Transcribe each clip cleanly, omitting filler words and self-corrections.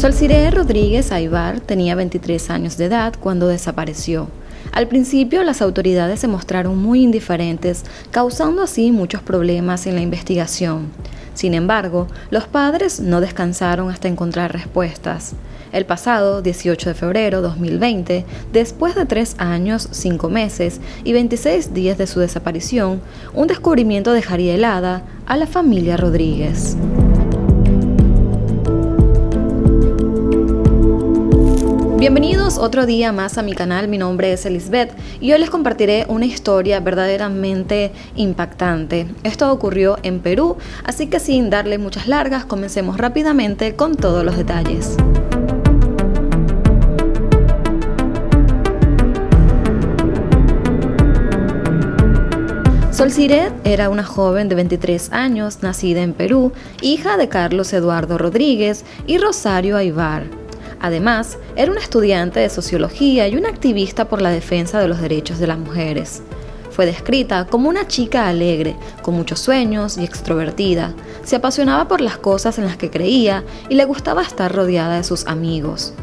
Solciré Rodríguez Aybar tenía 23 años de edad cuando desapareció. Al principio las autoridades se mostraron muy indiferentes, causando así muchos problemas en la investigación. Sin embargo, los padres no descansaron hasta encontrar respuestas. El pasado 18 de febrero de 2020, después de 3 años, 5 meses y 26 días de su desaparición, un descubrimiento dejaría helada a la familia Rodríguez. Bienvenidos otro día más a mi canal, mi nombre es Elizabeth y hoy les compartiré una historia verdaderamente impactante. Esto ocurrió en Perú, así que sin darle muchas largas, comencemos rápidamente con todos los detalles. Solciré era una joven de 23 años, nacida en Perú, hija de Carlos Eduardo Rodríguez y Rosario Aybar. Además, era una estudiante de sociología y una activista por la defensa de los derechos de las mujeres. Fue descrita como una chica alegre, con muchos sueños y extrovertida. Se apasionaba por las cosas en las que creía y le gustaba estar rodeada de sus amigos.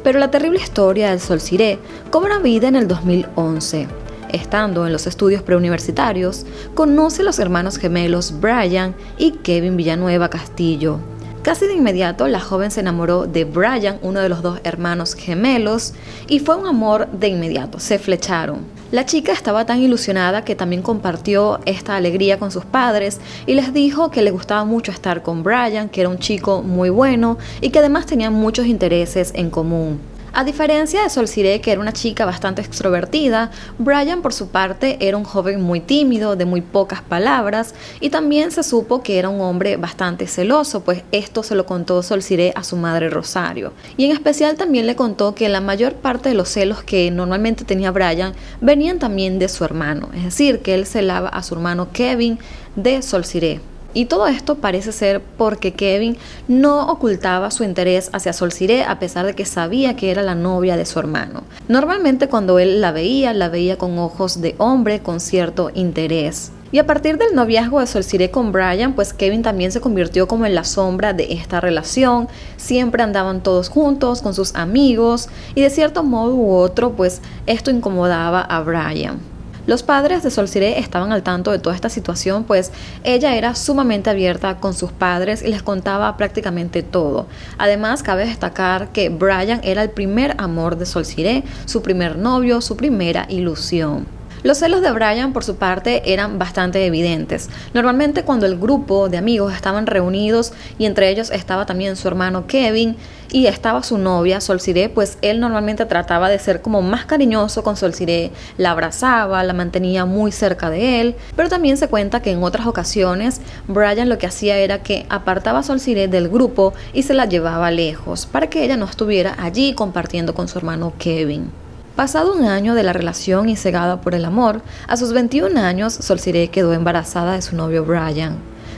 Pero la terrible historia de Solciré cobra vida en el 2011. Estando en los estudios preuniversitarios, conoce a los hermanos gemelos Brian y Kevin Villanueva Castillo. Casi de inmediato, la joven se enamoró de Brian, uno de los dos hermanos gemelos, y fue un amor de inmediato, se flecharon. La chica estaba tan ilusionada que también compartió esta alegría con sus padres y les dijo que le gustaba mucho estar con Brian, que era un chico muy bueno y que además tenían muchos intereses en común. A diferencia de Solciré, que era una chica bastante extrovertida, Brian por su parte era un joven muy tímido, de muy pocas palabras, y también se supo que era un hombre bastante celoso, pues esto se lo contó Solciré a su madre Rosario. Y en especial también le contó que la mayor parte de los celos que normalmente tenía Brian venían también de su hermano, es decir, que él celaba a su hermano Kevin de Solciré. Y todo esto parece ser porque Kevin no ocultaba su interés hacia Solciré a pesar de que sabía que era la novia de su hermano. Normalmente cuando él la veía con ojos de hombre con cierto interés. Y a partir del noviazgo de Solciré con Brian, pues Kevin también se convirtió como en la sombra de esta relación. Siempre andaban todos juntos con sus amigos y de cierto modo u otro, pues esto incomodaba a Brian. Los padres de Solciré estaban al tanto de toda esta situación, pues ella era sumamente abierta con sus padres y les contaba prácticamente todo. Además, cabe destacar que Brian era el primer amor de Solciré, su primer novio, su primera ilusión. Los celos de Brian, por su parte, eran bastante evidentes. Normalmente cuando el grupo de amigos estaban reunidos y entre ellos estaba también su hermano Kevin y estaba su novia Solciré, pues él normalmente trataba de ser como más cariñoso con Solciré, la abrazaba, la mantenía muy cerca de él, pero también se cuenta que en otras ocasiones Brian lo que hacía era que apartaba a Solciré del grupo y se la llevaba lejos para que ella no estuviera allí compartiendo con su hermano Kevin. Pasado un año de la relación y cegada por el amor, a sus 21 años Solciré quedó embarazada de su novio Brian.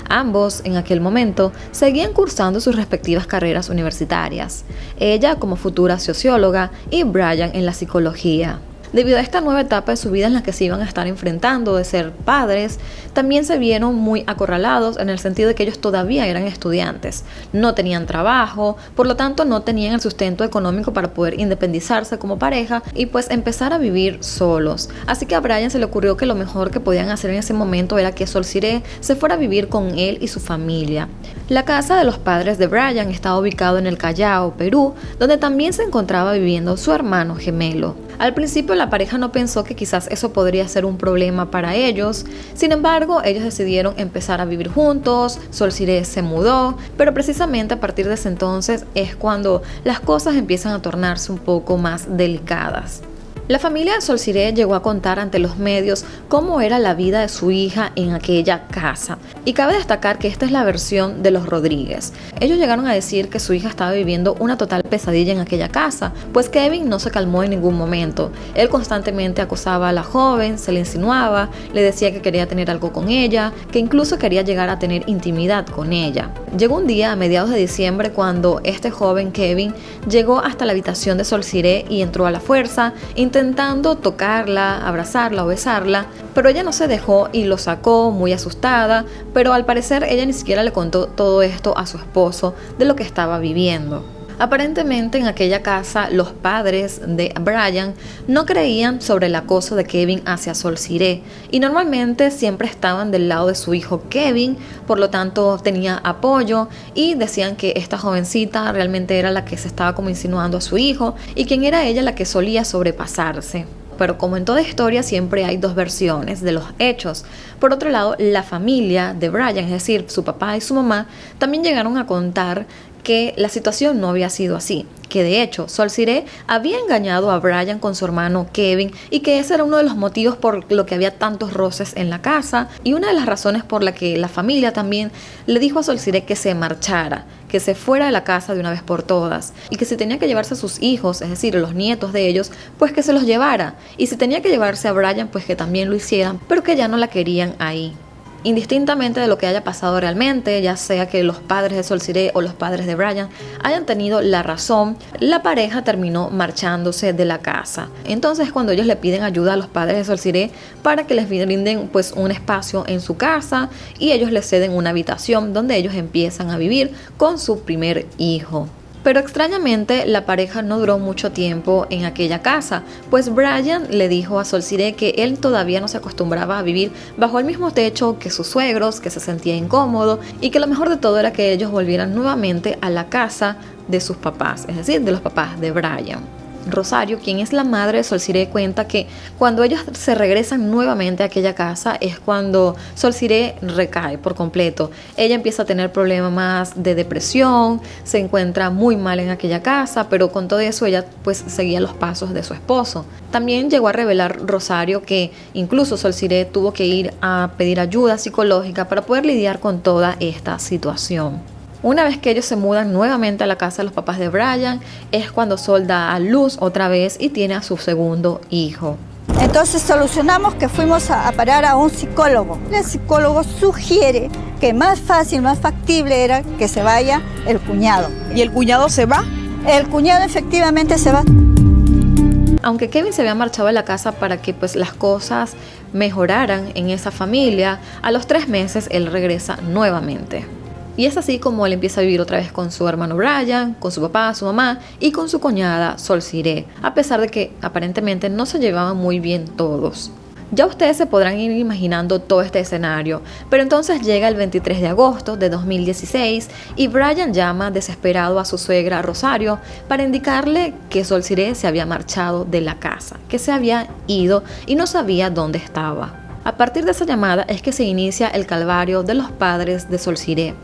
Ambos, en aquel momento, seguían cursando sus respectivas carreras universitarias, ella como futura socióloga y Brian en la psicología. Debido a esta nueva etapa de su vida en la que se iban a estar enfrentando de ser padres, también se vieron muy acorralados en el sentido de que ellos todavía eran estudiantes, no tenían trabajo, por lo tanto no tenían el sustento económico para poder independizarse como pareja y pues empezar a vivir solos. Así que a Brian se le ocurrió que lo mejor que podían hacer en ese momento era que Solciré se fuera a vivir con él y su familia. La casa de los padres de Brian estaba ubicado en el Callao, Perú, donde también se encontraba viviendo su hermano gemelo. Al principio la pareja no pensó que quizás eso podría ser un problema para ellos, sin embargo ellos decidieron empezar a vivir juntos, Solciré se mudó, pero precisamente a partir de ese entonces es cuando las cosas empiezan a tornarse un poco más delicadas. La familia de Solciré llegó a contar ante los medios cómo era la vida de su hija en aquella casa. Y cabe destacar que esta es la versión de los Rodríguez. Ellos llegaron a decir que su hija estaba viviendo una total pesadilla en aquella casa, pues Kevin no se calmó en ningún momento. Él constantemente acosaba a la joven, se le insinuaba, le decía que quería tener algo con ella, que incluso quería llegar a tener intimidad con ella. Llegó un día a mediados de diciembre cuando este joven Kevin llegó hasta la habitación de Solciré y entró a la fuerza, intentando tocarla, abrazarla o besarla, pero ella no se dejó y lo sacó muy asustada, pero al parecer ella ni siquiera le contó todo esto a su esposo de lo que estaba viviendo. Aparentemente en aquella casa los padres de Brian no creían sobre el acoso de Kevin hacia Sol Siré y normalmente siempre estaban del lado de su hijo Kevin, por lo tanto tenía apoyo y decían que esta jovencita realmente era la que se estaba como insinuando a su hijo y quien era ella la que solía sobrepasarse. Pero como en toda historia siempre hay dos versiones de los hechos. Por otro lado, la familia de Brian, es decir, su papá y su mamá, también llegaron a contar que la situación no había sido así, que de hecho Sol Siré había engañado a Brian con su hermano Kevin y que ese era uno de los motivos por lo que había tantos roces en la casa y una de las razones por la que la familia también le dijo a Sol Siré que se marchara, que se fuera de la casa de una vez por todas y que si tenía que llevarse a sus hijos, es decir, los nietos de ellos, pues que se los llevara y si tenía que llevarse a Brian, pues que también lo hicieran, pero que ya no la querían ahí. Indistintamente de lo que haya pasado realmente, ya sea que los padres de Sol Siré o los padres de Brian hayan tenido la razón, la pareja terminó marchándose de la casa. Entonces cuando ellos le piden ayuda a los padres de Sol Siré para que les brinden pues un espacio en su casa y ellos les ceden una habitación donde ellos empiezan a vivir con su primer hijo. Pero extrañamente la pareja no duró mucho tiempo en aquella casa, pues Brian le dijo a Sol Siré que él todavía no se acostumbraba a vivir bajo el mismo techo que sus suegros, que se sentía incómodo y que lo mejor de todo era que ellos volvieran nuevamente a la casa de sus papás, es decir, de los papás de Brian. Rosario, quien es la madre de Sol Siré, cuenta que cuando ellos se regresan nuevamente a aquella casa es cuando Sol Siré recae por completo. Ella empieza a tener problemas de depresión, se encuentra muy mal en aquella casa, pero con todo eso ella pues seguía los pasos de su esposo. También llegó a revelar Rosario que incluso Sol Siré tuvo que ir a pedir ayuda psicológica para poder lidiar con toda esta situación. Una vez que ellos se mudan nuevamente a la casa de los papás de Brian, es cuando Sol da a luz otra vez y tiene a su segundo hijo. Entonces solucionamos que fuimos a parar a un psicólogo. El psicólogo sugiere que más fácil, más factible era que se vaya el cuñado. ¿Y el cuñado se va? El cuñado efectivamente se va. Aunque Kevin se había marchado de la casa para que pues las cosas mejoraran en esa familia, a los 3 meses él regresa nuevamente. Y es así como él empieza a vivir otra vez con su hermano Brian, con su papá, su mamá y con su cuñada Sol Siré, a pesar de que aparentemente no se llevaban muy bien todos. Ya ustedes se podrán ir imaginando todo este escenario, pero entonces llega el 23 de agosto de 2016 y Brian llama desesperado a su suegra Rosario para indicarle que Sol Siré se había marchado de la casa, que se había ido y no sabía dónde estaba. A partir de esa llamada es que se inicia el calvario de los padres de Sol Siré.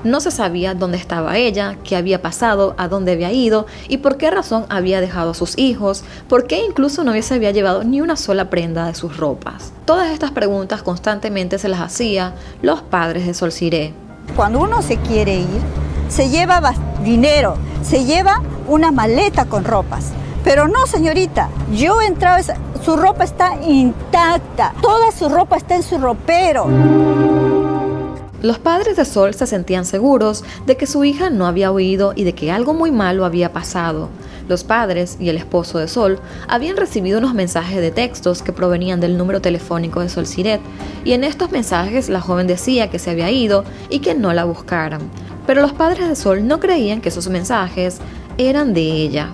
No se sabía dónde estaba ella, qué había pasado, a dónde había ido y por qué razón había dejado a sus hijos, por qué incluso no se había llevado ni una sola prenda de sus ropas. Todas estas preguntas constantemente se las hacía los padres de Sol Siré. Cuando uno se quiere ir, se lleva dinero, se lleva una maleta con ropas. Pero no, señorita, yo entraba, su ropa está intacta, toda su ropa está en su ropero. Los padres de Sol se sentían seguros de que su hija no había huido y de que algo muy malo había pasado. Los padres y el esposo de Sol habían recibido unos mensajes de textos que provenían del número telefónico de Sol Siré, y en estos mensajes la joven decía que se había ido y que no la buscaran. Pero los padres de Sol no creían que esos mensajes eran de ella.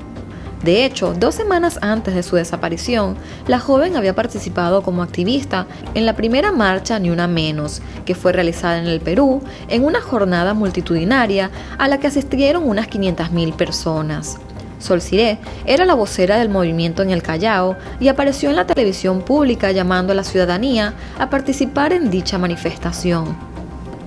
De hecho, 2 semanas antes de su desaparición, la joven había participado como activista en la primera marcha Ni Una Menos, que fue realizada en el Perú, en una jornada multitudinaria a la que asistieron unas 500.000 personas. Sol Siré era la vocera del movimiento en el Callao y apareció en la televisión pública llamando a la ciudadanía a participar en dicha manifestación.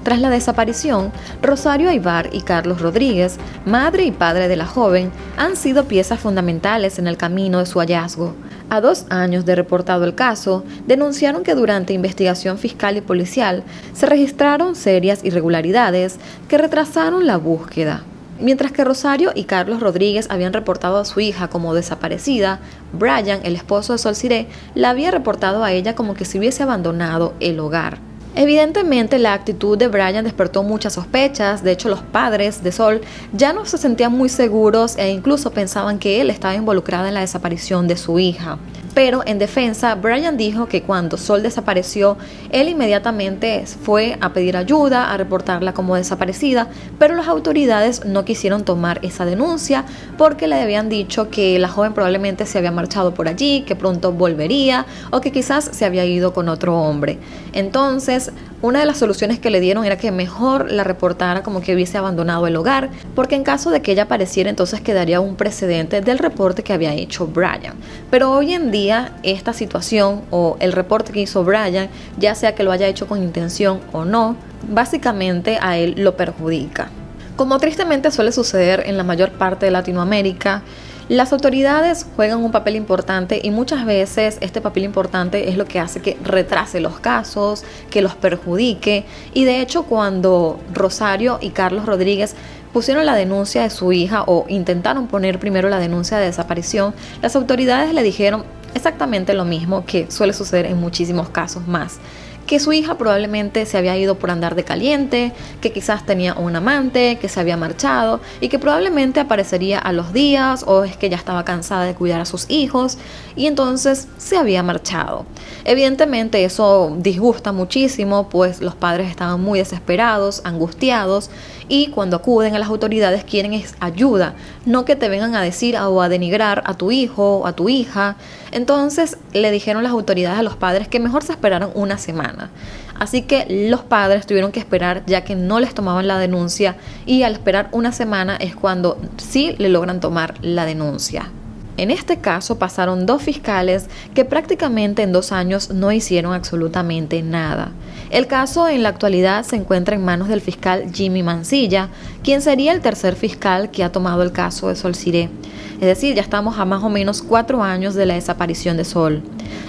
Tras la desaparición, Rosario Aybar y Carlos Rodríguez, madre y padre de la joven, han sido piezas fundamentales en el camino de su hallazgo. A 2 años de reportado el caso, denunciaron que durante investigación fiscal y policial se registraron serias irregularidades que retrasaron la búsqueda. Mientras que Rosario y Carlos Rodríguez habían reportado a su hija como desaparecida, Brian, el esposo de Sol Siré, la había reportado a ella como que se hubiese abandonado el hogar. Evidentemente la actitud de Brian despertó muchas sospechas. De hecho, los padres de Sol ya no se sentían muy seguros e incluso pensaban que él estaba involucrado en la desaparición de su hija. Pero en defensa, Brian dijo que cuando Sol desapareció, él inmediatamente fue a pedir ayuda, a reportarla como desaparecida, pero las autoridades no quisieron tomar esa denuncia porque le habían dicho que la joven probablemente se había marchado por allí, que pronto volvería o que quizás se había ido con otro hombre. Entonces, una de las soluciones que le dieron era que mejor la reportara como que hubiese abandonado el hogar, porque en caso de que ella apareciera, entonces quedaría un precedente del reporte que había hecho Brian. Pero hoy en día esta situación o el reporte que hizo Brian, ya sea que lo haya hecho con intención o no, básicamente a él lo perjudica. Como tristemente suele suceder en la mayor parte de Latinoamérica, las autoridades juegan un papel importante y muchas veces este papel importante es lo que hace que retrase los casos, que los perjudique. Y de hecho, cuando Rosario y Carlos Rodríguez pusieron la denuncia de su hija o intentaron poner primero la denuncia de desaparición, las autoridades le dijeron exactamente lo mismo que suele suceder en muchísimos casos más, que su hija probablemente se había ido por andar de caliente, que quizás tenía un amante, que se había marchado y que probablemente aparecería a los días, o es que ya estaba cansada de cuidar a sus hijos y entonces se había marchado. Evidentemente eso disgusta muchísimo, pues los padres estaban muy desesperados, angustiados, y cuando acuden a las autoridades quieren es ayuda, no que te vengan a decir o a denigrar a tu hijo o a tu hija. Entonces le dijeron las autoridades a los padres que mejor se esperaran una semana. Así que los padres tuvieron que esperar, ya que no les tomaban la denuncia, y al esperar una semana es cuando sí le logran tomar la denuncia. En este caso pasaron 2 fiscales que prácticamente en 2 años no hicieron absolutamente nada. El caso en la actualidad se encuentra en manos del fiscal Jimmy Mancilla, quien sería el tercer fiscal que ha tomado el caso de Sol Siré. Es decir, ya estamos a más o menos 4 años de la desaparición de Sol.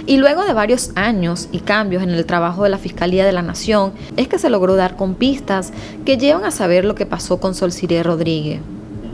Y luego de varios años y cambios en el trabajo de la Fiscalía de la Nación, es que se logró dar con pistas que llevan a saber lo que pasó con Sol Siré Rodríguez.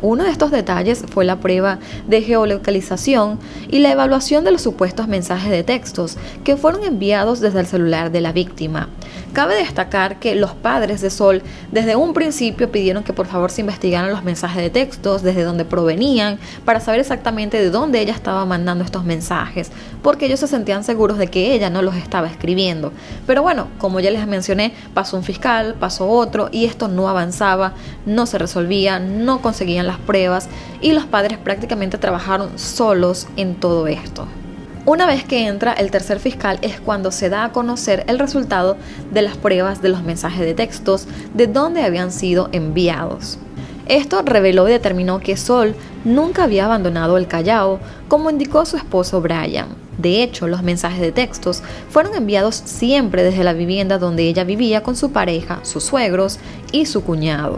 Uno de estos detalles fue la prueba de geolocalización y la evaluación de los supuestos mensajes de textos que fueron enviados desde el celular de la víctima. Cabe destacar que los padres de Sol desde un principio pidieron que por favor se investigaran los mensajes de textos, desde dónde provenían, para saber exactamente de dónde ella estaba mandando estos mensajes, porque ellos se sentían seguros de que ella no los estaba escribiendo. Pero bueno, como ya les mencioné, pasó un fiscal, pasó otro, y esto no avanzaba, no se resolvía, no conseguían las pruebas, y los padres prácticamente trabajaron solos en todo esto. Una vez que entra el tercer fiscal es cuando se da a conocer el resultado de las pruebas de los mensajes de textos de dónde habían sido enviados. Esto reveló y determinó que Sol nunca había abandonado el Callao, como indicó su esposo Brian. De hecho, los mensajes de textos fueron enviados siempre desde la vivienda donde ella vivía con su pareja, sus suegros y su cuñado.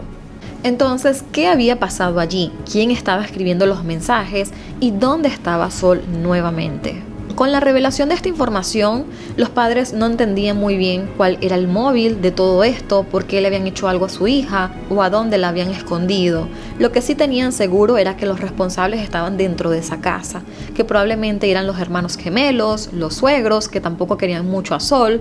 Entonces, ¿qué había pasado allí? ¿Quién estaba escribiendo los mensajes? ¿Y dónde estaba Sol nuevamente? Con la revelación de esta información, los padres no entendían muy bien cuál era el móvil de todo esto, por qué le habían hecho algo a su hija o a dónde la habían escondido. Lo que sí tenían seguro era que los responsables estaban dentro de esa casa, que probablemente eran los hermanos gemelos, los suegros, que tampoco querían mucho a Sol,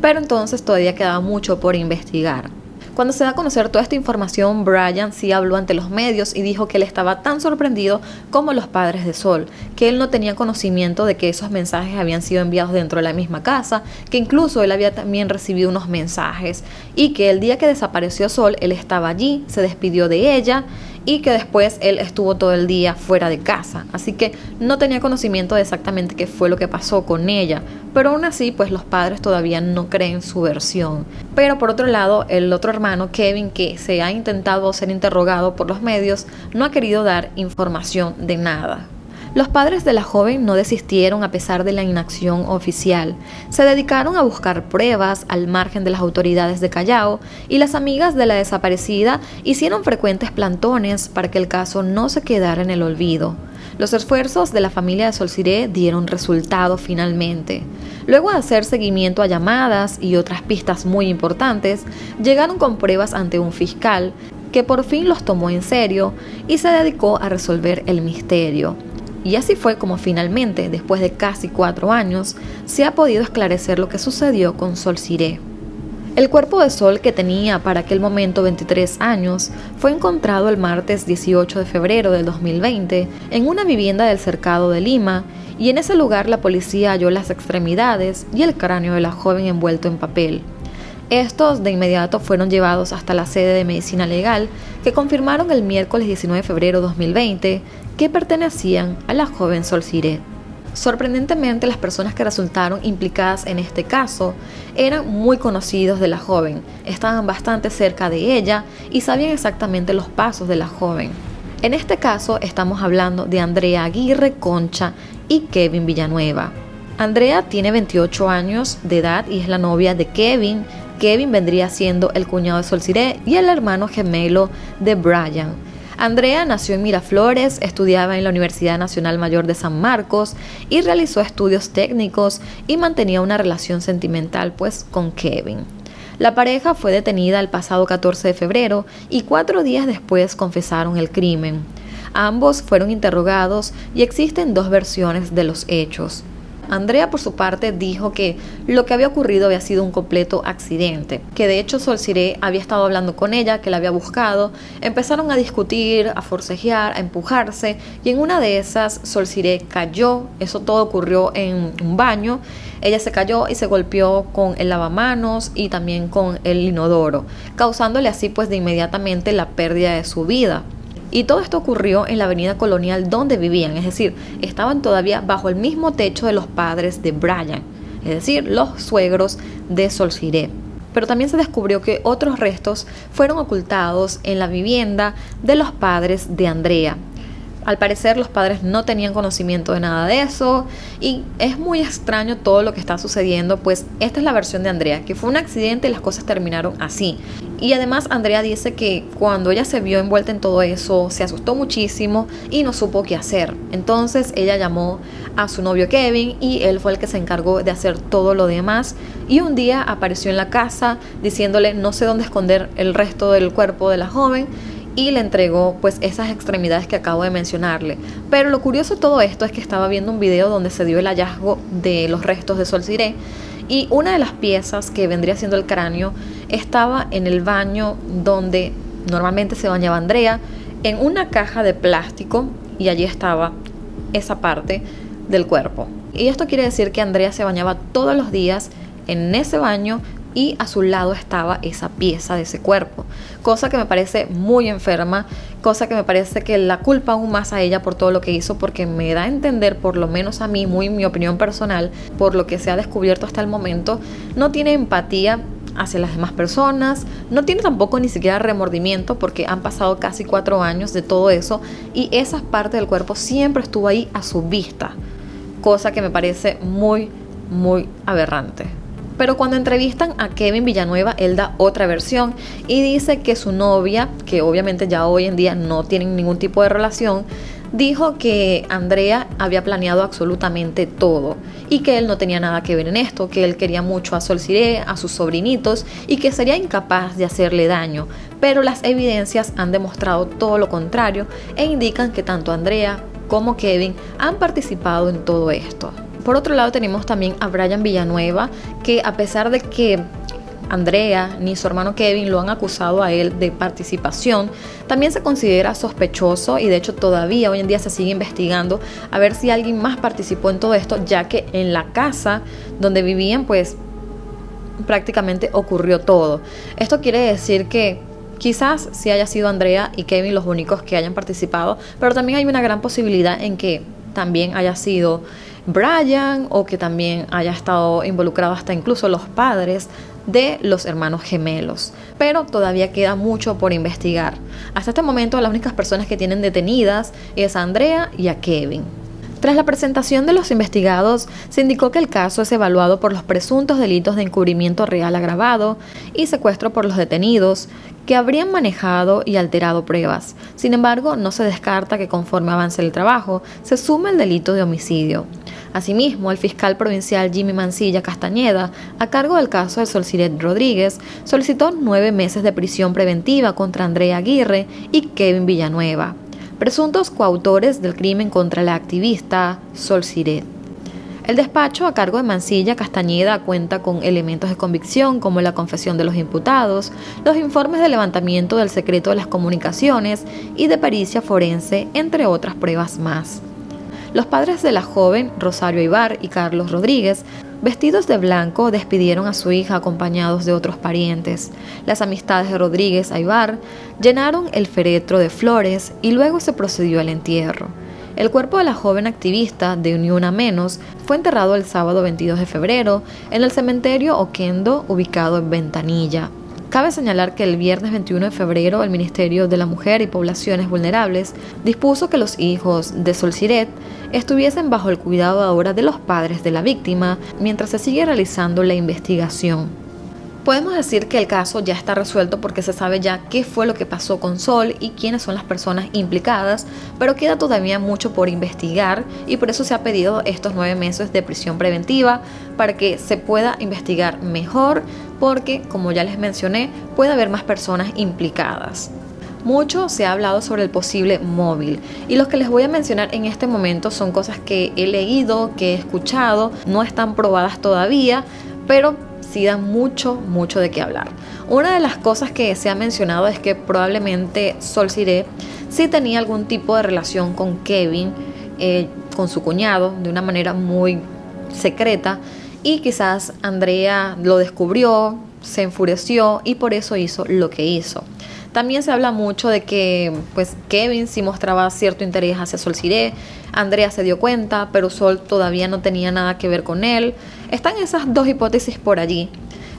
pero entonces todavía quedaba mucho por investigar. Cuando se da a conocer toda esta información, Brian sí habló ante los medios y dijo que él estaba tan sorprendido como los padres de Sol, que él no tenía conocimiento de que esos mensajes habían sido enviados dentro de la misma casa, que incluso él había también recibido unos mensajes, y que el día que desapareció Sol, él estaba allí, se despidió de ella, y que después él estuvo todo el día fuera de casa, así que no tenía conocimiento de exactamente qué fue lo que pasó con ella, pero aún así pues los padres todavía no creen su versión. Pero por otro lado, el otro hermano, Kevin, que se ha intentado ser interrogado por los medios, no ha querido dar información de nada. Los padres de la joven no desistieron a pesar de la inacción oficial. Se dedicaron a buscar pruebas al margen de las autoridades de Callao, y las amigas de la desaparecida hicieron frecuentes plantones para que el caso no se quedara en el olvido. Los esfuerzos de la familia de Sol Siré dieron resultado finalmente. Luego de hacer seguimiento a llamadas y otras pistas muy importantes, llegaron con pruebas ante un fiscal que por fin los tomó en serio y se dedicó a resolver el misterio. Y así fue como finalmente, después de casi 4 años, se ha podido esclarecer lo que sucedió con Sol Siré. El cuerpo de Sol, que tenía para aquel momento 23 años, fue encontrado el martes 18 de febrero del 2020 en una vivienda del Cercado de Lima, y en ese lugar la policía halló las extremidades y el cráneo de la joven envuelto en papel. Estos de inmediato fueron llevados hasta la sede de Medicina Legal, que confirmaron el miércoles 19 de febrero de 2020 que pertenecían a la joven Sol Siré. Sorprendentemente, las personas que resultaron implicadas en este caso eran muy conocidos de la joven, estaban bastante cerca de ella y sabían exactamente los pasos de la joven. En este caso estamos hablando de Andrea Aguirre Concha y Kevin Villanueva. Andrea tiene 28 años de edad y es la novia de Kevin. Kevin vendría siendo el cuñado de Sol Siré y el hermano gemelo de Brian. Andrea nació en Miraflores, estudiaba en la Universidad Nacional Mayor de San Marcos y realizó estudios técnicos y mantenía una relación sentimental con Kevin. La pareja fue detenida el pasado 14 de febrero y 4 días después confesaron el crimen. Ambos fueron interrogados y existen 2 versiones de los hechos. Andrea, por su parte, dijo que lo que había ocurrido había sido un completo accidente, que de hecho Sol Siré había estado hablando con ella, que la había buscado, empezaron a discutir, a forcejear, a empujarse, y en una de esas Sol Siré cayó. Eso todo ocurrió en un baño. Ella se cayó y se golpeó con el lavamanos y también con el inodoro, causándole así de inmediatamente la pérdida de su vida. Y todo esto ocurrió en la avenida Colonial donde vivían, es decir, estaban todavía bajo el mismo techo de los padres de Brian, es decir, los suegros de Sol Siré. Pero también se descubrió que otros restos fueron ocultados en la vivienda de los padres de Andrea. Al parecer los padres no tenían conocimiento de nada de eso y es muy extraño todo lo que está sucediendo, esta es la versión de Andrea, que fue un accidente y las cosas terminaron así. Y además Andrea dice que cuando ella se vio envuelta en todo eso, se asustó muchísimo y no supo qué hacer. Entonces ella llamó a su novio Kevin y él fue el que se encargó de hacer todo lo demás. Y un día apareció en la casa diciéndole no sé dónde esconder el resto del cuerpo de la joven, y le entregó esas extremidades que acabo de mencionarle. Pero lo curioso de todo esto es que estaba viendo un video donde se dio el hallazgo de los restos de Sol Siré y una de las piezas que vendría siendo el cráneo estaba en el baño donde normalmente se bañaba Andrea, en una caja de plástico, y allí estaba esa parte del cuerpo. Y esto quiere decir que Andrea se bañaba todos los días en ese baño y a su lado estaba esa pieza de ese cuerpo, cosa que me parece muy enferma, cosa que me parece que la culpa aún más a ella por todo lo que hizo, porque me da a entender, por lo menos a mí, muy mi opinión personal, por lo que se ha descubierto hasta el momento, no tiene empatía hacia las demás personas, no tiene tampoco ni siquiera remordimiento, porque han pasado casi 4 años de todo eso y esa parte del cuerpo siempre estuvo ahí a su vista, cosa que me parece muy, muy aberrante. Pero cuando entrevistan a Kevin Villanueva, él da otra versión y dice que su novia, que obviamente ya hoy en día no tienen ningún tipo de relación, dijo que Andrea había planeado absolutamente todo y que él no tenía nada que ver en esto, que él quería mucho a Sol Siré, a sus sobrinitos y que sería incapaz de hacerle daño. Pero las evidencias han demostrado todo lo contrario e indican que tanto Andrea como Kevin han participado en todo esto. Por otro lado tenemos también a Brian Villanueva, que a pesar de que Andrea ni su hermano Kevin lo han acusado a él de participación, también se considera sospechoso y de hecho todavía hoy en día se sigue investigando a ver si alguien más participó en todo esto, ya que en la casa donde vivían prácticamente ocurrió todo. Esto quiere decir que quizás sí haya sido Andrea y Kevin los únicos que hayan participado, pero también hay una gran posibilidad en que también haya sido Brian o que también haya estado involucrado hasta incluso los padres de los hermanos gemelos. Pero todavía queda mucho por investigar. Hasta este momento las únicas personas que tienen detenidas es a Andrea y a Kevin. Tras la presentación de los investigados, se indicó que el caso es evaluado por los presuntos delitos de encubrimiento real agravado y secuestro por los detenidos, que habrían manejado y alterado pruebas. Sin embargo, no se descarta que conforme avance el trabajo, se sume el delito de homicidio. Asimismo, el fiscal provincial Jimmy Mancilla Castañeda, a cargo del caso de Sol Siré Rodríguez, solicitó 9 meses de prisión preventiva contra Andrea Aguirre y Kevin Villanueva, presuntos coautores del crimen contra la activista Sol Siré. El despacho a cargo de Mancilla Castañeda cuenta con elementos de convicción como la confesión de los imputados, los informes de levantamiento del secreto de las comunicaciones y de pericia forense, entre otras pruebas más. Los padres de la joven, Rosario Aybar y Carlos Rodríguez, vestidos de blanco, despidieron a su hija acompañados de otros parientes. Las amistades de Rodríguez Aybar llenaron el féretro de flores y luego se procedió al entierro. El cuerpo de la joven activista de Ni Una Menos fue enterrado el sábado 22 de febrero en el cementerio Oquendo, ubicado en Ventanilla. Cabe señalar que el viernes 21 de febrero el Ministerio de la Mujer y Poblaciones Vulnerables dispuso que los hijos de Sol Siret estuviesen bajo el cuidado ahora de los padres de la víctima mientras se sigue realizando la investigación. Podemos decir que el caso ya está resuelto porque se sabe ya qué fue lo que pasó con Sol y quiénes son las personas implicadas, pero queda todavía mucho por investigar y por eso se ha pedido estos 9 meses de prisión preventiva para que se pueda investigar mejor, porque como ya les mencioné, puede haber más personas implicadas. Mucho se ha hablado sobre el posible móvil y los que les voy a mencionar en este momento son cosas que he leído, que he escuchado, no están probadas todavía, pero sí dan mucho de qué hablar. Una de las cosas que se ha mencionado es que probablemente Sol Siret sí tenía algún tipo de relación con Kevin, con su cuñado, de una manera muy secreta, y quizás Andrea lo descubrió, se enfureció y por eso hizo lo que hizo. También se habla mucho de que pues Kevin sí mostraba cierto interés hacia Sol Siret, Andrea se dio cuenta, pero Sol todavía no tenía nada que ver con él. Están esas dos hipótesis por allí,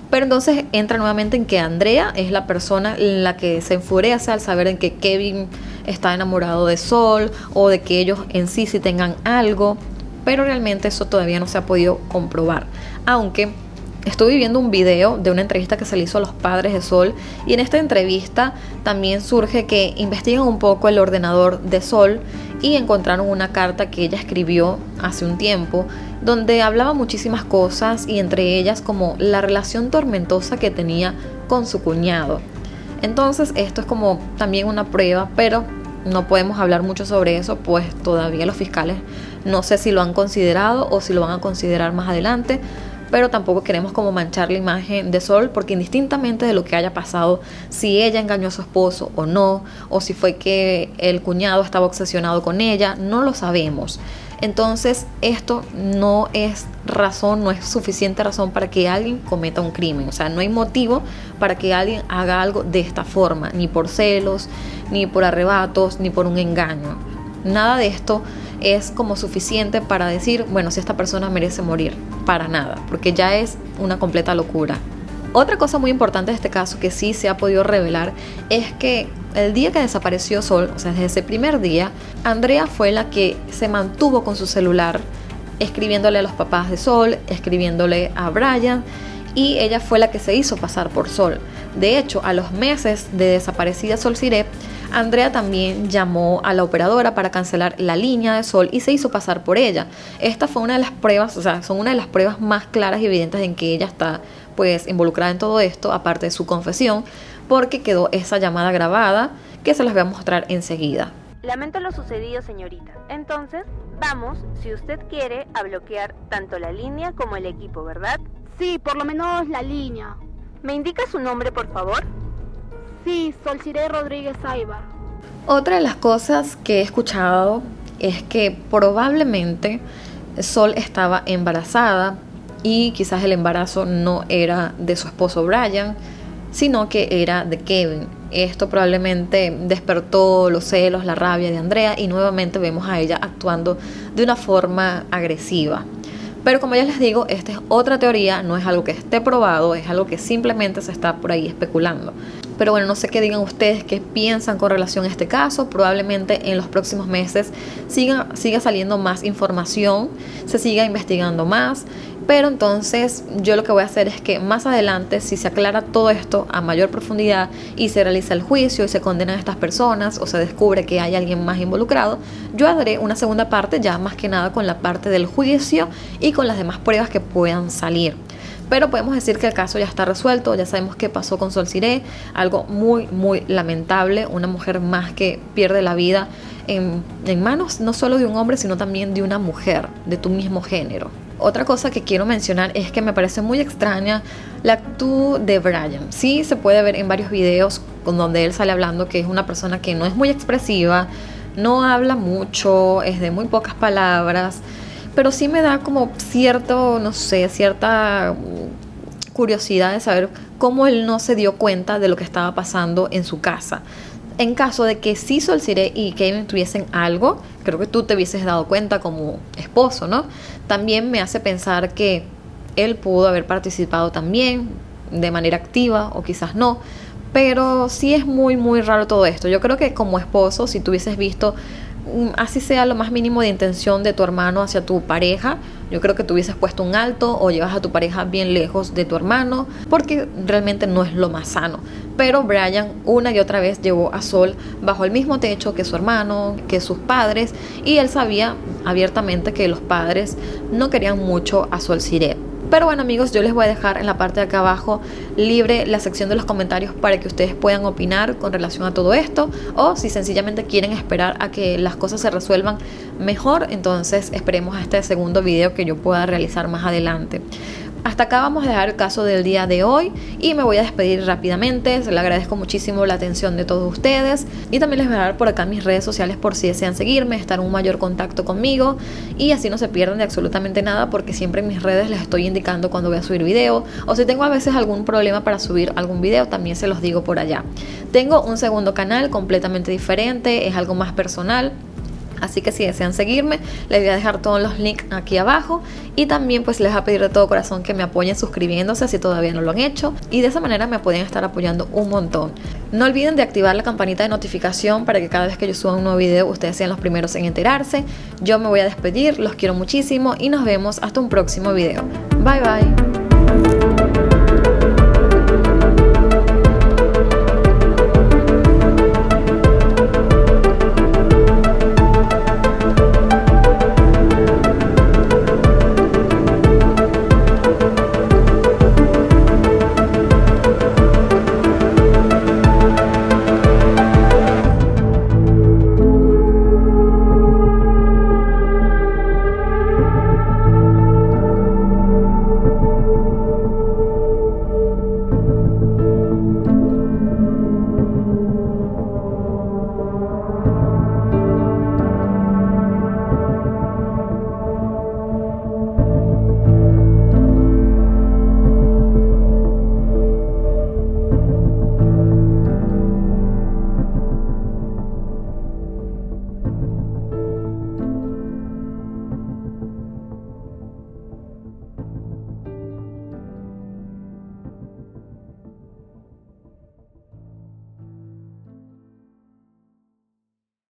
pero entonces entra nuevamente en que Andrea es la persona en la que se enfurece al saber en que Kevin está enamorado de Sol o de que ellos en sí tengan algo, pero realmente eso todavía no se ha podido comprobar, aunque estuve viendo un video de una entrevista que se le hizo a los padres de Sol y en esta entrevista también surge que investigan un poco el ordenador de Sol y encontraron una carta que ella escribió hace un tiempo donde hablaba muchísimas cosas y entre ellas como la relación tormentosa que tenía con su cuñado. Entonces esto es como también una prueba, pero no podemos hablar mucho sobre eso, pues todavía los fiscales no sé si lo han considerado o si lo van a considerar más adelante, pero tampoco queremos como manchar la imagen de Sol, porque indistintamente de lo que haya pasado, si ella engañó a su esposo o no, o si fue que el cuñado estaba obsesionado con ella, no lo sabemos. Entonces esto no es razón, no es suficiente razón para que alguien cometa un crimen. O sea, no hay motivo para que alguien haga algo de esta forma, ni por celos, ni por arrebatos, ni por un engaño. Nada de esto es como suficiente para decir, bueno, si esta persona merece morir. Para nada, porque ya es una completa locura. Otra cosa muy importante de este caso que sí se ha podido revelar es que el día que desapareció Sol, o sea, desde ese primer día, Andrea fue la que se mantuvo con su celular, escribiéndole a los papás de Sol, escribiéndole a Brian, y ella fue la que se hizo pasar por Sol. De hecho, a los meses de desaparecida Sol Siret, Andrea también llamó a la operadora para cancelar la línea de Sol y se hizo pasar por ella. Esta fue una de las pruebas, o sea, son una de las pruebas más claras y evidentes en que ella está pues involucrada en todo esto, aparte de su confesión, porque quedó esa llamada grabada que se las voy a mostrar enseguida. Lamento lo sucedido, señorita. Entonces, vamos, si usted quiere, a bloquear tanto la línea como el equipo, ¿verdad? Sí, por lo menos la línea. ¿Me indica su nombre, por favor? Sí, Sol Siret Rodríguez Aybar. Otra de las cosas que he escuchado es que probablemente Sol estaba embarazada y quizás el embarazo no era de su esposo Brian, sino que era de Kevin. Esto probablemente despertó los celos, la rabia de Andrea y nuevamente vemos a ella actuando de una forma agresiva. Pero como ya les digo, esta es otra teoría, no es algo que esté probado, es algo que simplemente se está por ahí especulando. Pero bueno, no sé qué digan ustedes, qué piensan con relación a este caso. Probablemente en los próximos meses siga saliendo más información, se siga investigando más. Pero entonces yo lo que voy a hacer es que más adelante, si se aclara todo esto a mayor profundidad y se realiza el juicio y se condenan a estas personas o se descubre que hay alguien más involucrado, yo haré una segunda parte ya más que nada con la parte del juicio y con las demás pruebas que puedan salir. Pero podemos decir que el caso ya está resuelto, ya sabemos qué pasó con Sol Siret, algo muy lamentable, una mujer más que pierde la vida en manos no solo de un hombre, sino también de una mujer de tu mismo género. Otra cosa que quiero mencionar es que me parece muy extraña la actitud de Brian. Sí, se puede ver en varios videos con donde él sale hablando que es una persona que no es muy expresiva, no habla mucho, es de muy pocas palabras, pero sí me da como cierta curiosidad de saber cómo él no se dio cuenta de lo que estaba pasando en su casa. En caso de que sí Sol Siré y Kevin tuviesen algo, creo que tú te hubieses dado cuenta como esposo, ¿no? También me hace pensar que él pudo haber participado también de manera activa o quizás no, pero sí es muy muy raro todo esto. Yo creo que como esposo, si tú hubieses visto así sea lo más mínimo de intención de tu hermano hacia tu pareja, yo creo que tú hubieses puesto un alto o llevas a tu pareja bien lejos de tu hermano, porque realmente no es lo más sano. Pero Brian una y otra vez llevó a Sol bajo el mismo techo que su hermano, que sus padres, y él sabía abiertamente que los padres no querían mucho a Sol Siré. Pero bueno, amigos, yo les voy a dejar en la parte de acá abajo libre la sección de los comentarios para que ustedes puedan opinar con relación a todo esto, o si sencillamente quieren esperar a que las cosas se resuelvan mejor, entonces esperemos a este segundo video que yo pueda realizar más adelante. Hasta acá vamos a dejar el caso del día de hoy y me voy a despedir rápidamente. Les agradezco muchísimo la atención de todos ustedes y también les voy a dar por acá mis redes sociales por si desean seguirme, estar en un mayor contacto conmigo y así no se pierden de absolutamente nada, porque siempre en mis redes les estoy indicando cuando voy a subir video, o si tengo a veces algún problema para subir algún video también se los digo por allá. Tengo un segundo canal completamente diferente, es algo más personal. Así que si desean seguirme, les voy a dejar todos los links aquí abajo y también pues les voy a pedir de todo corazón que me apoyen suscribiéndose si todavía no lo han hecho, y de esa manera me pueden estar apoyando un montón. No olviden de activar la campanita de notificación para que cada vez que yo suba un nuevo video ustedes sean los primeros en enterarse. Yo me voy a despedir, los quiero muchísimo y nos vemos hasta un próximo video. Bye bye.